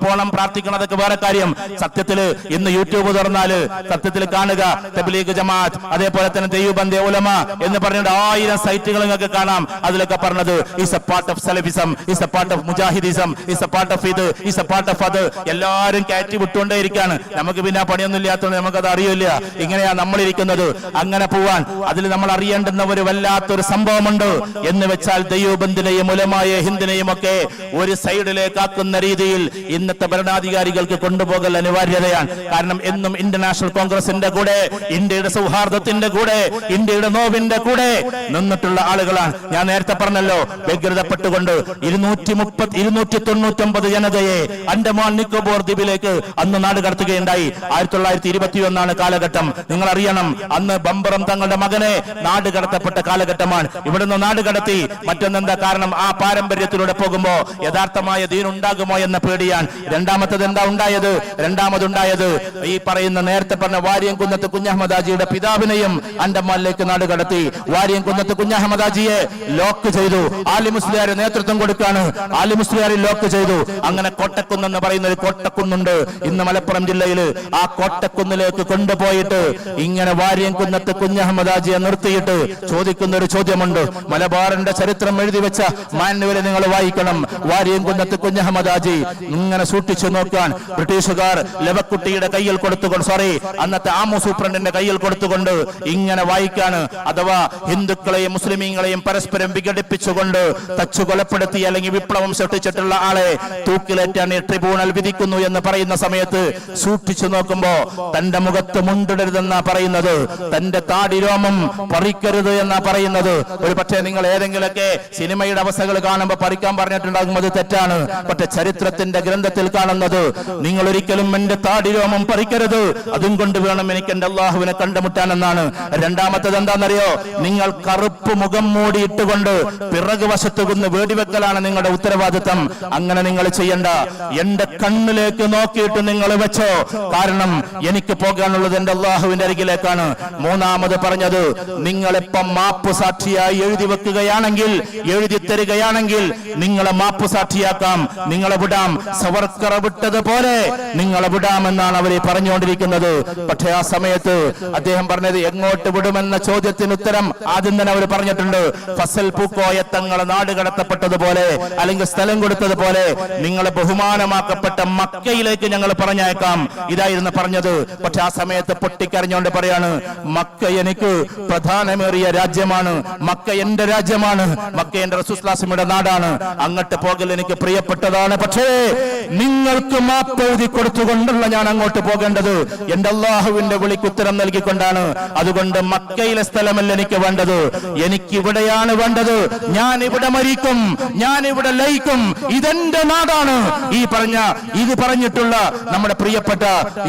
പോകണം പ്രാർത്ഥിക്കണം, അതൊക്കെ വേറെ കാര്യം. സത്യത്തിൽ ഇന്ന് യൂട്യൂബ് തുറന്നാല് സത്യത്തിൽ കാണുക തബ്ലീഗ് ജമാഅത്ത് അതേപോലെ തന്നെ ദൈവബന്ധ ഉലമ എന്ന് പറഞ്ഞിട്ട് 1000 സൈറ്റുകൾ നിങ്ങൾക്ക് കാണാം. അതിലൊക്കെ പറഞ്ഞത് is A part of Salafism, is A part of മുജാഹിദിസം, is A part of ഇത്, ഈസ് എ പാർട്ട് ഓഫ് അത്. എല്ലാവരും കയറ്റി വിട്ടുകൊണ്ടേയിരിക്കാണ്. നമുക്ക് പിന്നെ പണിയൊന്നും ഇല്ലാത്തതുകൊണ്ട് നമുക്കത് അറിയില്ല. ഇങ്ങനെയാ നമ്മളിരിക്കുന്നത്. അങ്ങനെ പോവാൻ അതിൽ നമ്മൾ അറിയേണ്ടുന്ന ഒരു വല്ലാത്തൊരു സംഭവമുണ്ട്. എന്ന് വെച്ചാൽ ദൈവബന്ധിനെയും ഉലമായ ഹിന്ദിനെയും ഒക്കെ ഒരു സൈഡിലേക്ക് ആക്കുന്ന രീതിയിൽ ഇന്നത്തെ ഭരണാധികാരികൾക്ക് കൊണ്ടുപോകൽ അനിവാര്യതയാണ്. കാരണം എന്നും ഇന്റർനാഷണൽ കോൺഗ്രസിന്റെ കൂടെ, ഇന്ത്യയുടെ സൗഹാർദ്ദത്തിന്റെ കൂടെ, ഇന്ത്യയുടെ നോവിന്റെ കൂടെ നിന്നിട്ടുള്ള ആളുകളാണ്. ഞാൻ നേരത്തെ പറഞ്ഞല്ലോ, വ്യഗ്രതപ്പെട്ടുകൊണ്ട് 299 ജനതയെ അണ്ടമാൻ നിക്കോബാർ ദ്വീപിലേക്ക് അന്ന് നാട് കടത്തുകയുണ്ടായി. 1921 കാലഘട്ടം. നിങ്ങൾ അറിയണം, അന്ന് ബമ്പറം തങ്ങളുടെ മകനെ നാട് കടത്തപ്പെട്ട കാലഘട്ടമാണ്. ഇവിടുന്ന് നാട് കടത്തി. മറ്റൊന്നെന്താ കാരണം? ആ പാരമ്പര്യത്തിലൂടെ പോകുമ്പോ യഥാർത്ഥമായ ദീൻ ഉണ്ടാകുമോ എന്ന പേടിയാണ്. രണ്ടാമത്തത് എന്താ ഉണ്ടായത്? രണ്ടാമതുണ്ടായത് ഈ പറയുന്ന നേരത്തെ പറഞ്ഞ വാര്യംകുന്നത്ത് കുഞ്ഞഹമ്മദാജിയുടെ പിതാവിനെയും അണ്ടമാനിലേക്ക് നാട് കടത്തി. വാര്യംകുന്നത്ത് കുഞ്ഞഹമ്മദാജിയെ ലോക്ക് ചെയ്തു. ആലി മുസ്ലിയാർ നേതൃത്വം കൊടുക്കാണ്. ആലി മുസ്ലിയാർ ലോക്ക് ചെയ്തു. അങ്ങനെ കോട്ടക്കുന്ന് എന്ന് പറയുന്ന ഒരു കോട്ടക്കുന്നുണ്ട് ഇന്ന് മലപ്പുറം ജില്ലയിൽ. ആ കോട്ടക്കുന്നിലേക്ക് കൊണ്ടുപോയിട്ട് ഇങ്ങനെ വാര്യംകുന്നത്ത് കുഞ്ഞഹമ്മദാജിയെ നിർത്തിയിട്ട് ചോദിക്കുന്ന ഒരു ചോദ്യമുണ്ട്. മലബാറിന്റെ ചരിത്രം എഴുതി വെച്ച മാനുവൽ നിങ്ങൾ വായിക്കണം. വാര്യംകുന്നത്ത് കുഞ്ഞഹമ്മദാജി ഇങ്ങനെ സൂക്ഷിച്ചു നോക്കാൻ ബ്രിട്ടീഷുകാർ ലവക്കുട്ടിയുടെ കയ്യിൽ കൊടുത്തുകൊണ്ട്, അന്നത്തെ ആമു സൂപ്രണ്ടിന്റെ കയ്യിൽ കൊടുത്തുകൊണ്ട് ഇങ്ങനെ വായിക്കാണ്. അഥവാ ഹിന്ദുക്കളെയും മുസ്ലിമീങ്ങളെയും പരസ്പരം വിഘടിപ്പിച്ചുകൊണ്ട് തച്ചു കൊലപ്പെടുത്തി അല്ലെങ്കിൽ വിപ്ലവം സൃഷ്ടിച്ചിട്ടുള്ള ആളെ തൂക്കിലേറ്റാൻ ട്രിബ്യൂണൽ വിധിക്കുന്നു എന്ന് പറയുന്ന സമയത്ത് സൂക്ഷിച്ചു നോക്കുമ്പോ തന്റെ മുഖത്ത് മുണ്ടിടരുതെന്നാ പറയുന്നത്, തന്റെ താടിരോമം പറിക്കരുത് എന്നാ പറയുന്നത്. ഒരു പക്ഷേ നിങ്ങൾ ഏതെങ്കിലൊക്കെ സിനിമയുടെ അവസ്ഥകൾ കാണുമ്പോൾ പറിക്കാൻ പറഞ്ഞിട്ടുണ്ടാകും, അത് തെറ്റാണ്. പക്ഷെ ചരിത്രത്തിന്റെ ഗ്രന്ഥത്തിൽ കാണുന്നത് നിങ്ങൾ ഒരിക്കലും എന്റെ താടിരോമം പറിക്കരുത്, അതും കൊണ്ട് വേണം എനിക്ക് എന്റെ അള്ളാഹുവിനെ കണ്ടുമുട്ടാനെന്നാണ്. രണ്ടാമത്തത് എന്താണെന്നറിയോ? നിങ്ങൾ കറുപ്പ് മുഖം മൂടിയിട്ടുകൊണ്ട് പിറകു വശത്തു നിന്ന് വെടിവെക്കലാണ് നിങ്ങളുടെ ഉത്തരവാദിത്തം. അങ്ങനെ നിങ്ങൾ ചെയ്യണ്ട. എന്റെ കണ്ണിലേക്ക് നോക്കിയിട്ട് നിങ്ങൾ വെച്ചോ. കാരണം എനിക്ക് പോകാനുള്ളത് എന്റെ അള്ളാഹുവിന്റെ അരികിലേക്കാണ്. മൂന്നാമത് പറഞ്ഞത് പറഞ്ഞത്, നിങ്ങളിപ്പം മാപ്പ് സാക്ഷിയായി എഴുതി വെക്കുകയാണെങ്കിൽ, എഴുതി തരികയാണെങ്കിൽ നിങ്ങളെ മാപ്പ് സാക്ഷിയാക്കാം, നിങ്ങളെ വിടാം, സവർക്കറ വിട്ടതുപോലെ നിങ്ങളെ വിടാമെന്നാണ് അവരെ പറഞ്ഞുകൊണ്ടിരിക്കുന്നത്. പക്ഷേ ആ സമയത്ത് അദ്ദേഹം പറഞ്ഞത്, എങ്ങോട്ട് വിടുമെന്ന ചോദ്യത്തിന് ഉത്തരം ആദ്യം തന്നെ അവർ പറഞ്ഞിട്ടുണ്ട്, ഫസൽ പൂക്കോയ തങ്ങളെ നാട് കടത്തപ്പെട്ടതുപോലെ അല്ലെങ്കിൽ സ്ഥലം കൊടുത്തതുപോലെ നിങ്ങളെ ബഹുമാനമാക്കപ്പെട്ട മക്കയിലേക്ക് ഞങ്ങൾ പറഞ്ഞയക്കാം, ഇതായിരുന്നു പറഞ്ഞത്. പക്ഷെ ആ സമയത്ത് പൊട്ടിക്കരഞ്ഞുകൊണ്ട് പറയാണ്, മക്ക എനിക്ക് പ്രധാനമേറിയ രാജ്യമാണ്, മക്ക എന്റെ രാജ്യമാണ്, മക്ക എന്റെ റസൂലുള്ളാഹിയുടെ നാടാണ്, അങ്ങോട്ട് പോകൽ എനിക്ക് പ്രിയപ്പെട്ടതാണ്. പക്ഷേ നിങ്ങൾക്ക് മാപ്പ് എഴുതി കൊടുത്തുകൊണ്ടല്ല ഞാൻ അങ്ങോട്ട് പോകേണ്ടത്, എന്റെ അള്ളാഹുവിന്റെ വിളിക്ക് ഉത്തരം നൽകിക്കൊണ്ടാണ്. അതുകൊണ്ട് മക്കയിലെ സ്ഥലമല്ല എനിക്ക് വേണ്ടത്, എനിക്ക് ഇവിടെയാണ് വേണ്ടത്. ഞാൻ ഇവിടെ മരിക്കും, ഞാൻ ഇവിടെ ലയിക്കും, ഇതെന്റെ നാടാണ്. ഇത് പറഞ്ഞിട്ടുള്ള നമ്മുടെ പ്രിയപ്പെട്ട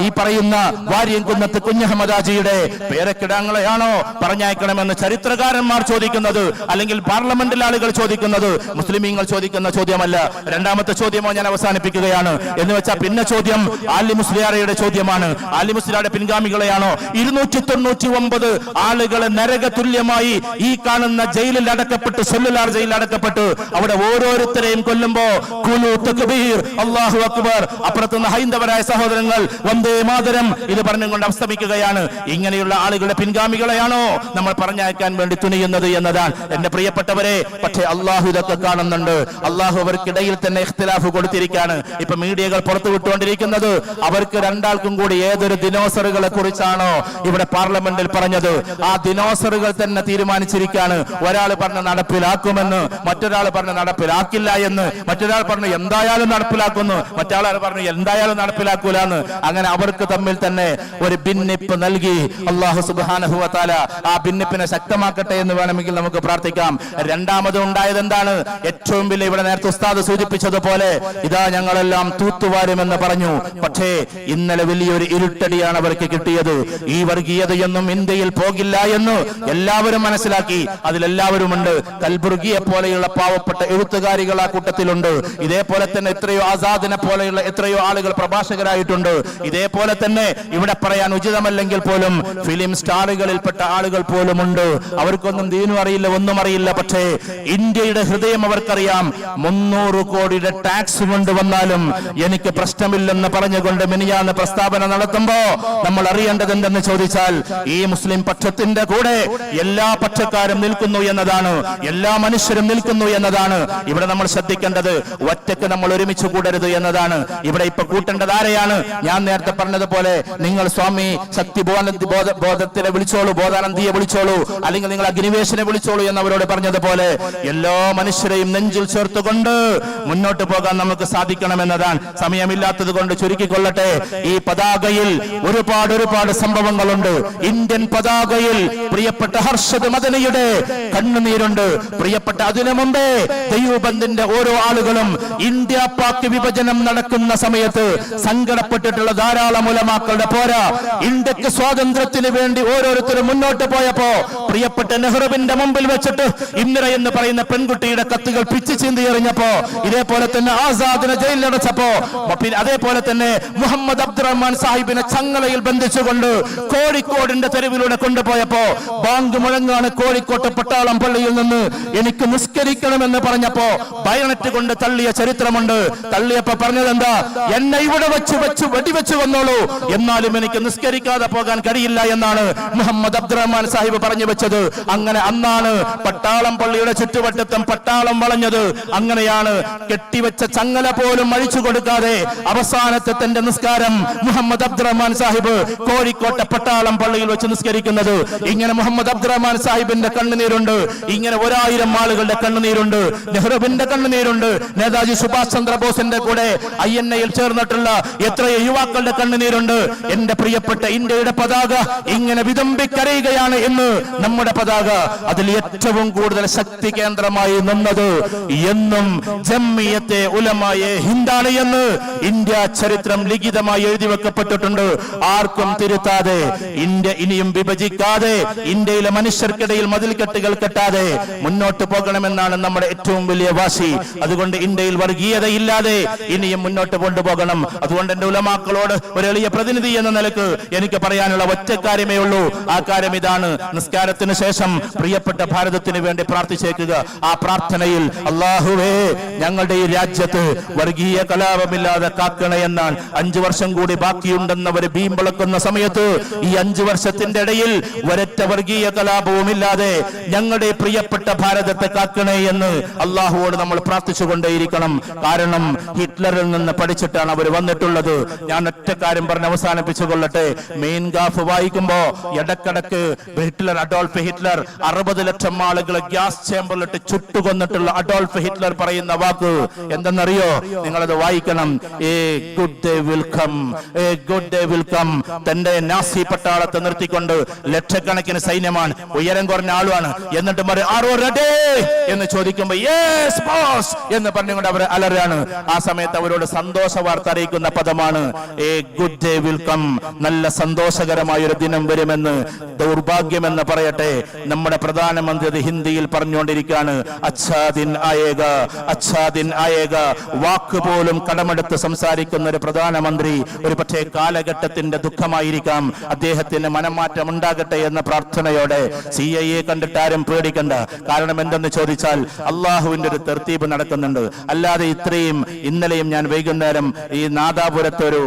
ഈ പറയുന്ന വാര്യംകുന്നത്ത് കുഞ്ഞഹമ്മദാജിയുടെ പേരക്കിടാങ്ങളെയാണോ പറഞ്ഞയക്കണമെന്ന് ചരിത്രകാരന്മാർ ചോദിക്കുന്നത്, അല്ലെങ്കിൽ പാർലമെന്റിൽ ആളുകൾ ചോദിക്കുന്നത്, മുസ്ലിമീങ്ങൾ ചോദിക്കുന്ന ചോദ്യമല്ല. രണ്ടാമത്തെ ചോദ്യമോ ഞാൻ അവസാനിപ്പിക്കുകയാണ്. എന്ന് വെച്ചാൽ പിന്നെ ചോദ്യം ആലി മുസ്ലിയാരയുടെ ചോദ്യമാണ്. ആലി മുസ്ലിയാരുടെ പിൻഗാമികളെയാണോ 299 ആളുകളെ നരക തുല്യമായി ഈ കാണുന്ന ജയിലിൽ അടക്കപ്പെട്ട്, സെല്ലുലാർ ജയിലിൽ അടക്കപ്പെട്ട് അവിടെ ഓരോരുത്തരെയും കൊല്ലുമ്പോ ഖുലൂ തക്ബീർ, അല്ലാഹു അക്ബർ, അപ്പുറത്തുനിന്ന് ഹൈന്ദവരായ സഹോദരങ്ങൾ വന്ദേ മാതരം ഇത് പറഞ്ഞുകൊണ്ട് അസ്തമിക്കുകയാണ്. ഇങ്ങനെയുള്ള ആളുകളുടെ പിൻഗാമികളെയാണോ നമ്മൾ പറഞ്ഞയക്കാൻ വേണ്ടി തുനിയുന്നത് എന്നതാണ് എന്റെ പ്രിയപ്പെട്ടവരെ. പക്ഷേ അള്ളാഹു ഇതൊക്കെ കാണുന്നുണ്ട്. അള്ളാഹു അവർക്കിടയിൽ തന്നെ ഇഖ്തിലാഫ് കൊടുത്തിരിക്കുകയാണ്. ഇപ്പൊ മീഡിയകൾ പുറത്തുവിട്ടുകൊണ്ടിരിക്കുന്നത് അവർക്ക് രണ്ടാൾക്കും കൂടി ഏതൊരു ദിനോസറുകളെ കുറിച്ചാണോ ഇവിടെ പാർലമെന്റിൽ പറഞ്ഞത്, ആ ദിനോസറുകൾ തന്നെ തീരുമാനിച്ചിരിക്കുകയാണ്. ഒരാൾ പറഞ്ഞ് നടപ്പിലാക്കുമെന്ന്, മറ്റൊരാൾ പറഞ്ഞ് നടപ്പിലാക്കില്ല എന്ന്, മറ്റൊരാൾ പറഞ്ഞു എന്തായാലും നടപ്പിലാക്കുന്നു, മറ്റാൾ പറഞ്ഞു എന്തായാലും നടപ്പിലാക്കൂല എന്ന്. അങ്ങനെ അവർക്ക് തമ്മിൽ തന്നെ ഒരു ഭിന്നിപ്പ് നൽകി അല്ലാഹു സുബ്ഹാനഹു വ തആല ആ ഭിന്നിപ്പിനെ ശക്തമാക്കട്ടെ എന്ന് വേണമെങ്കിൽ നമുക്ക് പ്രാർത്ഥിക്കാം. രണ്ടാമത് ഉണ്ടായത് എന്താണ്? ഏറ്റവും വലിയ, ഇവിടെ നേരത്തെ ഉസ്താദ് സൂചിപ്പിച്ചതുപോലെ, ഇതാ ഞങ്ങളെല്ലാം തൂത്തുവാരുമെന്ന് പറഞ്ഞു. പക്ഷേ ഇന്നലെ വലിയൊരു ഇരുട്ടടിയാണ് അവർക്ക് കിട്ടിയത്. ഈ വർഗീയതയൊന്നും ഇന്ത്യയിൽ പോകില്ല എന്ന് എല്ലാവരും മനസ്സിലാക്കി. അതിലെല്ലാവരുമുണ്ട്. കൽബുർഗിയെ പോലെയുള്ള പാവപ്പെട്ട എഴുത്തുകാരികൾ ആ കൂട്ടത്തിലുണ്ട്. ഇതേപോലെ തന്നെ എത്രയോ ആസാദിനെ പോലെയുള്ള എത്രയോ ആളുകൾ പ്രഭാഷകരായിട്ടുണ്ട്. ഇതേപോലെ തന്നെ ഇവിടെ പറയാൻ ഉചിതമല്ലെങ്കിൽ പോലും ഫിലിം സ്റ്റാറുകളിൽപ്പെട്ട ആളുകൾ പോലും ഉണ്ട്. അവർക്കൊന്നും ദീനും അറിയില്ല, ഒന്നും അറിയില്ല. പക്ഷേ ഇന്ത്യയുടെ ഹൃദയം അവർക്കറിയാം. 300 കോടിയുടെ ടാക്സ് കൊണ്ടുവന്നാലും എനിക്ക് പ്രശ്നമില്ലെന്ന് പറഞ്ഞുകൊണ്ട് മിനിയാന്ന് പ്രസ്താവന നടത്തുമ്പോ നമ്മൾ അറിയേണ്ടത് എന്തെന്ന് ചോദിച്ചാൽ, ഈ മുസ്ലിം പക്ഷത്തിന്റെ കൂടെ എല്ലാ പക്ഷക്കാരും നിൽക്കുന്നു എന്നതാണ്, എല്ലാ മനുഷ്യരും നിൽക്കുന്നു എന്നതാണ്. ഇവിടെ നമ്മൾ ശ്രദ്ധിക്കേണ്ടത് ഒറ്റക്ക് നമ്മൾ ഒരുമിച്ച് കൂടരുത് എന്നതാണ്. ഇവിടെ ഇപ്പൊ കൂട്ടേണ്ടത് ആരെയാണ്? ഞാൻ നേരത്തെ പറഞ്ഞതുപോലെ, നിങ്ങൾ സ്വാമി ശക്തി ബോധത്തിനെ വിളിച്ചോളൂ, ബോധാനന്ദിയെ വിളിച്ചോളൂ, അല്ലെങ്കിൽ നിങ്ങൾ അഗ്നിവേശനെ വിളിച്ചോളൂ എന്നവരോട് പറഞ്ഞതുപോലെ എല്ലാ മനുഷ്യരെയും നെഞ്ചിൽ ചേർത്തുകൊണ്ട് മുന്നോട്ട് പോകാൻ നമുക്ക് സാധിക്കണമെന്നതാണ്. സമയമില്ലാത്തത് കൊണ്ട് ചുരുക്കിക്കൊള്ളട്ടെ. ഈ പതാകയിൽ ഒരുപാട് സംഭവങ്ങളുണ്ട്. ഇന്ത്യൻ പതാകയിൽ പ്രിയപ്പെട്ട ഹർഷദ് മദനിയുടെ കണ്ണുനീരുണ്ട്. പ്രിയപ്പെട്ട അതിനു മുമ്പേ ദൈവബന്ധിന്റെ ഓരോ ആളുകളും ഇന്ത്യ പാക് വിഭജനം നടക്കുന്ന സമയത്ത് സങ്കടപ്പെട്ടിട്ടുള്ള ധാരാളം ഉലമാക്കളുടെ പോരാ, ഇന്ത്യക്ക് സ്വാതന്ത്ര്യത്തിന് വേണ്ടി ഓരോരുത്തരും മുന്നോട്ട് പോയപ്പോ പ്രിയപ്പെട്ട നെഹ്റുവിന്റെ മുമ്പിൽ വെച്ചിട്ട് ഇന്ദിര എന്ന് പറയുന്ന പെൺകുട്ടിയുടെ കത്തുകൾ പിച്ചു ചീന്തി എറിഞ്ഞപ്പോ, ഇതേപോലെ തന്നെ ആസാദിനെ ജയിലിലടച്ചപ്പോ, അതേപോലെ തന്നെ മുഹമ്മദ് അബ്ദുറഹ്മാൻ സാഹിബിനെ ചങ്ങലയിൽ ബന്ധിച്ചുകൊണ്ട് കോഴിക്കോടിന്റെ തെരുവിലൂടെ കൊണ്ടുപോയപ്പോ, ബാങ്ക് മുഴങ്ങാണ് കോഴിക്കോട്ടെ പട്ടാളം പള്ളിയിൽ നിന്ന്, എനിക്ക് നിസ്കരിക്കണമെന്ന് പറഞ്ഞപ്പോ ബയണറ്റ് കൊണ്ട് തള്ളിയ ചരിത്രമുണ്ട്. തള്ളിയപ്പോ പറഞ്ഞത് എന്താ? എന്നെ ഇവിടെ വെച്ച് വെടിവെച്ച് വന്നോളൂ, എന്നാലും എനിക്ക് നിസ്കരിക്കാതെ പോകാൻ കഴിയില്ല എന്നാണ് മുഹമ്മദ് അബ്ദുറഹ്മാൻ സാഹിബ് പറഞ്ഞു വെച്ചത്. അങ്ങനെ അന്നാണ് പട്ടാളം പള്ളിയുടെ ചുറ്റുവട്ടത്തും പട്ടാളം വളഞ്ഞത്. അങ്ങനെയാണ് കെട്ടിവെച്ച ചങ്ങല പോലും അഴിച്ചു കൊടുക്കാതെ അവസാനത്തെ തന്റെ നിസ്കാരം മുഹമ്മദ് അബ്ദുറഹ്മാൻ സാഹിബ് കോഴിക്കോട്ടെ പട്ടാളം പള്ളിയിൽ വെച്ച് നിസ്കരിക്കുന്നത്. ഇങ്ങനെ മുഹമ്മദ് അബ്ദുറഹ്മാൻ സാഹിബിന്റെ കണ്ണുനീരുണ്ട്, ഇങ്ങനെ 1000 ആളുകളുടെ കണ്ണുനീരുണ്ട്, നെഹ്റുവിന്റെ കണ്ണുനീരുണ്ട്, നേതാജി സുഭാഷ് ചന്ദ്രബോസിന്റെ കൂടെ INA-യിൽ ചേർന്നിട്ടുള്ള എത്രയോ യുവാക്കളുടെ കണ്ണുനീരുണ്ട്. എന്റെ പ്രിയപ്പെട്ട ഇന്ത്യയുടെ പതാക ഇങ്ങനെ വിതമ്പിക്കരയുകയാണ് എന്ന്. നമ്മുടെ പതാക അതിൽ ഏറ്റവും കൂടുതൽ ശക്തി കേന്ദ്രമായി നിന്നത് എന്നും ജംഇയ്യത്തെ ഉലമായെ ഹിന്ദ് എന്താണ് എന്ന് ഇന്ത്യ ചരിത്രം ലിഖിതമായി എഴുതി വെക്കപ്പെട്ടിട്ടുണ്ട്. ആർക്കും തിരുത്താതെ, ഇന്ത്യ ഇനിയും വിഭജിക്കാതെ, ഇന്ത്യയിലെ മനുഷ്യർക്കിടയിൽ മതിൽക്കെട്ടുകൾ കെട്ടാതെ മുന്നോട്ട് പോകണമെന്നാണ് നമ്മുടെ ഏറ്റവും വലിയ വാശി. അതുകൊണ്ട് ഇന്ത്യയിൽ വർഗീയതയില്ലാതെ ഇനിയും മുന്നോട്ട് കൊണ്ടുപോകണം. അതുകൊണ്ട് എന്റെ ഉലമാക്കളോട് ഒരു എളിയ പ്രതിനിധി എന്ന നിലക്ക് എനിക്ക് പറയാനുള്ള ഒറ്റ കാര്യമേ ഉള്ളൂ. ആ കാര്യം ഇതാണ്: നിസ്കാരത്തിന് ശേഷം പ്രിയപ്പെട്ട ഭാരതത്തിന് വേണ്ടി പ്രാർത്ഥിച്ചേക്കുക. ആ പ്രാർത്ഥനയിൽ അല്ലാഹുവേ, ഞങ്ങളുടെ ഈ രാജ്യത്ത് വർഗീയ കലാപമില്ലാതെ കാക്കണേ എന്നാണ്. 5 വർഷം കൂടി ബാക്കിയുണ്ടെന്നവർ ബീമ്പളക്കുന്ന സമയത്ത് ഈ 5 വർഷത്തിന്റെ ഇടയിൽ ഒരൊറ്റ വർഗീയ കലാപവുമില്ലാതെ ഞങ്ങളുടെ പ്രിയപ്പെട്ട ഭാരതത്തെ കാക്കണേ എന്ന് അള്ളാഹുവോട് നമ്മൾ പ്രാർത്ഥിച്ചുകൊണ്ടേയിരിക്കണം. കാരണം ഹിറ്റ്ലറിൽ നിന്ന് പഠിച്ചിട്ടാണ് അവർ വന്നിട്ടുള്ളത്. ഞാൻ ഒറ്റ കാര്യം പറഞ്ഞ് അവസാനിപ്പിച്ചു കൊള്ളട്ടെ. മെയിൻ ഗാഫ് വായിക്കുമ്പോ ഇടക്കിടക്ക് അഡോൾഫ് ഹിറ്റ്ലർ 60 ലക്ഷം ആളുകളെ ഗ്യാസ് ചേമ്പറിലിട്ട് ചുട്ടുകൊന്നിട്ടുള്ള അഡോൾഫ് ഹിറ്റ്ലർ പറയുന്ന വാക്ക് എന്തെന്നറിയോ? നിങ്ങളത് വായിക്കണം. A good day will come, a good day will come. തന്റെ നാസി പട്ടാളത്തെ നിർത്തിക്കൊണ്ട് ലക്ഷക്കണക്കിന് സൈന്യമാണ്, ഉയരം കുറഞ്ഞ ആളുമാണ്. എന്നിട്ട് എന്ന് ചോദിക്കുമ്പോ യെസ് ബോസ് എന്ന് പറഞ്ഞുകൊണ്ട് അവർ അലറാണ്. ആ സമയത്ത് അവരോട് സന്തോഷ വാർത്ത അറിയിക്കുന്ന പദമാണ് a good day will come. നല്ല സന്തോഷകരമായ ഒരു ദിനം വരുമെന്ന്. ദൗർഭാഗ്യമെന്ന് പറയട്ടെ, നമ്മുടെ പ്രധാനമന്ത്രി അത് ഹിന്ദിയിൽ പറഞ്ഞുകൊണ്ടിരിക്കുകയാണ്. അച്ഛാ ദിൻ ആയേഗ, അച്ഛാ ദിൻ ആയേഗ. വാക്ക് പോലും കടമെടുത്ത് സംസാരിക്കുന്ന ഒരു പ്രധാനമന്ത്രി ഒരു പക്ഷേ കാലഘട്ടത്തിന്റെ ദുഃഖമായിരിക്കാം. അദ്ദേഹത്തിന് മനംമാറ്റം ഉണ്ടാകട്ടെ എന്ന പ്രാർത്ഥനയോടെ. CIA കണ്ടിട്ട് ആരും പേടിക്കണ്ട. കാരണം എന്തെന്ന് ചോദിച്ചാൽ അള്ളാഹുവിന്റെ ഒരു തർത്തീബ് നടക്കുന്നുണ്ട്. അല്ലാതെ ഇത്രയും ഇന്നലെയും ഞാൻ വൈകുന്നേരം ഈ നാദാപുരത്ത് ഒരു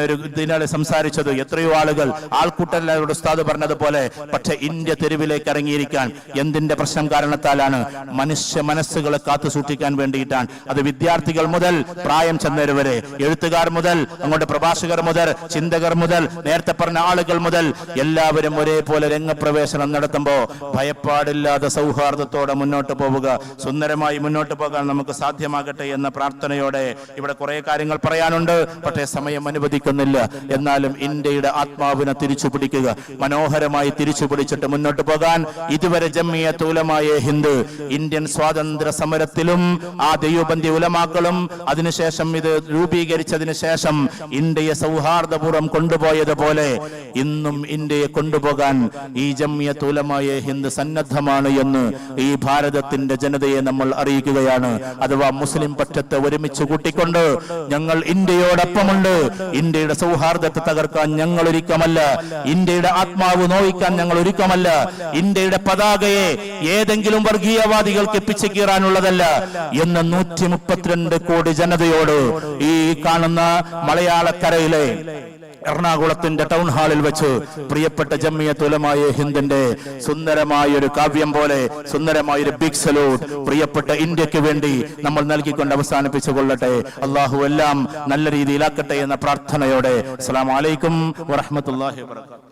ഒരു ഇതിനാലെ സംസാരിച്ചത് എത്രയോ ആളുകൾ ആൾക്കൂട്ടലോട് ഉസ്താദ് പറഞ്ഞതുപോലെ. പക്ഷെ ഇന്ത്യ തെരുവിലേക്ക് ഇറങ്ങിയിരിക്കാൻ എന്തിന്റെ പ്രശ്നം കാരണത്താലാണ്? മനുഷ്യ മനസ്സുകളെ കാത്തു സൂക്ഷിക്കാൻ വേണ്ടിയിട്ടാണ്. അത് വിദ്യാർത്ഥികൾ മുതൽ പ്രായം ചെന്നവരെ, എഴുത്തുകാർ മുതൽ അങ്ങോട്ട് പ്രഭാഷകർ മുതൽ, ചിന്തകർ മുതൽ, നേരത്തെ പറഞ്ഞ ആളുകൾ മുതൽ എല്ലാവരും ഒരേപോലെ രംഗപ്രവേശനം നടത്തുമ്പോ ഭയപ്പാടില്ലാതെ സൗഹാർദ്ദത്തോടെ മുന്നോട്ട് പോവുക. സുന്ദരമായി മുന്നോട്ട് പോകാൻ നമുക്ക് സാധ്യമാകട്ടെ എന്ന പ്രാർത്ഥനയോടെ. ഇവിടെ കുറെ കാര്യങ്ങൾ പറയാനുണ്ട്, പക്ഷേ സമയം അനുവദിക്കുന്നില്ല. എന്നാലും ഇന്ത്യയുടെ ആത്മാവിനെ തിരിച്ചു പിടിക്കുക, മനോഹരമായി തിരിച്ചു പിടിച്ചിട്ട് മുന്നോട്ട് പോകാൻ. ഇതുവരെ ജംഇയ്യത്തുൽ ഉലമായെ ഹിന്ദ് ഇന്ത്യൻ സ്വാതന്ത്ര്യ സമരത്തിലും ആ ദൈവബന്ധി ഉലമാക്കളും അതിനുശേഷം ഇത് രൂപീകരിച്ചതിന് ശേഷം ഇന്ത്യയെ സൗഹാർദ്ദപൂർവ്വം കൊണ്ടുപോയതുപോലെ ഇന്നും ഇന്ത്യയെ കൊണ്ടുപോകാൻ ഈ ജംഇയ്യത്തുൽ ഉലമായെ ഹിന്ദ് സന്നദ്ധമാണ് എന്ന് ഈ ഭാരതത്തിന്റെ ജനതയെ നമ്മൾ അറിയിക്കുകയാണ്. അഥവാ മുസ്ലിം പക്ഷത്തെ ഒരുമിച്ച് കൂട്ടിക്കൊണ്ട് ഞങ്ങൾ ഇന്ത്യയോടൊപ്പമുണ്ട്. ഇന്ത്യയുടെ സൗഹാർദ്ദത്തെ തകർക്കാൻ ഞങ്ങൾ ഒരുക്കമല്ല. ഇന്ത്യയുടെ ആത്മാവ് നോവിക്കാൻ ഞങ്ങൾ ഒരുക്കമല്ല. ഇന്ത്യയുടെ പതാകയെ ഏതെങ്കിലും വർഗീയവാദികൾക്ക് പിച്ചുകീറാനുള്ളതല്ല എന്ന് 132 കോടി ജനതയോട് ഈ കാണുന്ന മലയാളക്കരയിലെ എറണാകുളത്തിന്റെ ടൗൺ ഹാളിൽ വെച്ച് പ്രിയപ്പെട്ട ജംഇയ്യത്തുൽ ഉലമായെ ഹിന്ദിന്റെ സുന്ദരമായൊരു കാവ്യം പോലെ സുന്ദരമായൊരു ബിഗ് സലൂട്ട് പ്രിയപ്പെട്ട ഇന്ത്യക്ക് വേണ്ടി നമ്മൾ നൽകിക്കൊണ്ട് അവസാനിപ്പിച്ചു കൊള്ളട്ടെ. അള്ളാഹു എല്ലാം നല്ല രീതിയിലാക്കട്ടെ എന്ന പ്രാർത്ഥനയോടെ അസ്സലാമു അലൈക്കും വറഹ്മത്തുള്ളാഹി വബറകാതുഹു.